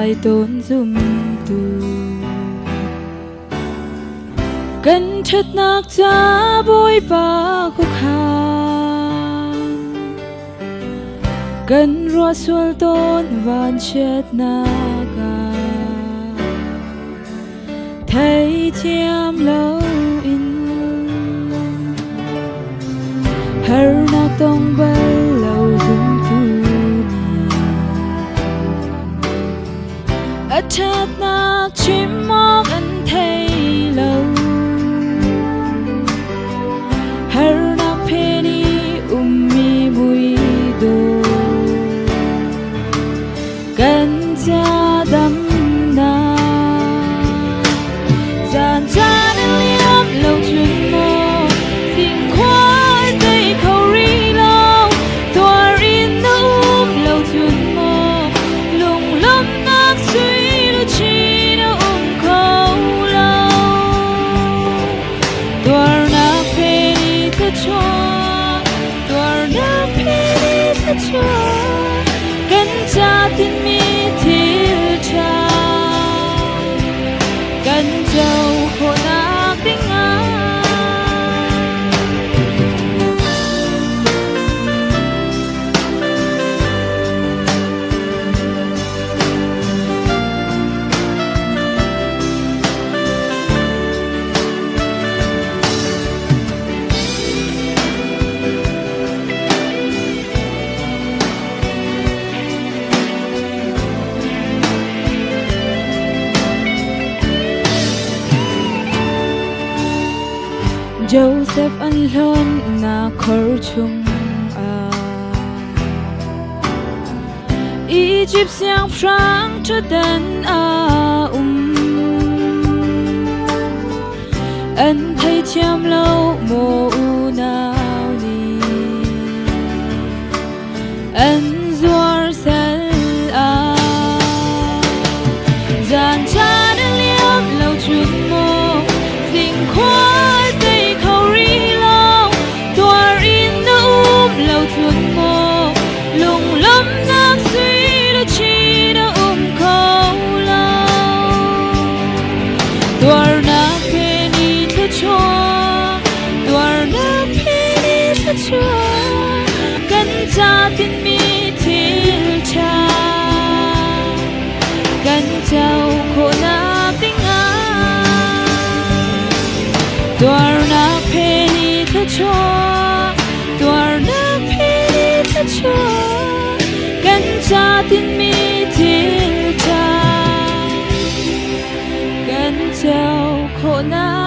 lại tốn dùm tù cần chất nạc cha bôi ba khúc hàn cần rùa xuân tôn van chết naga thấy chiêm lâu in har nạc tông bal lâu dùm tu chát nạc chim móc anh thấy lâu har nạc penny mi bùi đồ gần cha đắm na dàn cha nên liếm lâu chuyện mơ tình khoai tay khâu ri lâu tua rin nấu lâu chuyện mơ lùng lâm nạc suy chỉ đã khâu lâu tua nạc penny thật cho tua nạc penny thật cho cần cha tin mi thiêu cha cần châu khổ nạc tiếng Joseph an lon na khor chung Egypt siang prang chadan an thấy chiam lâu mô nào ni an zuar sel dàn cha đã liếm lâu chuyện mô tình khoai tay khâu ri lâu tua rin nấu lâu chuyện mô lùng lâm nạc suy đã chi đã khâu lâu tua nạc penny thật cho tua nạc penny thật cho cần cha tin mi thiêu cha cần châu khổ nạc tiếng tua nạc penny thật cho tua nạc penny thật cho cần cha tin mi thiêu cha cần châu khổ nạc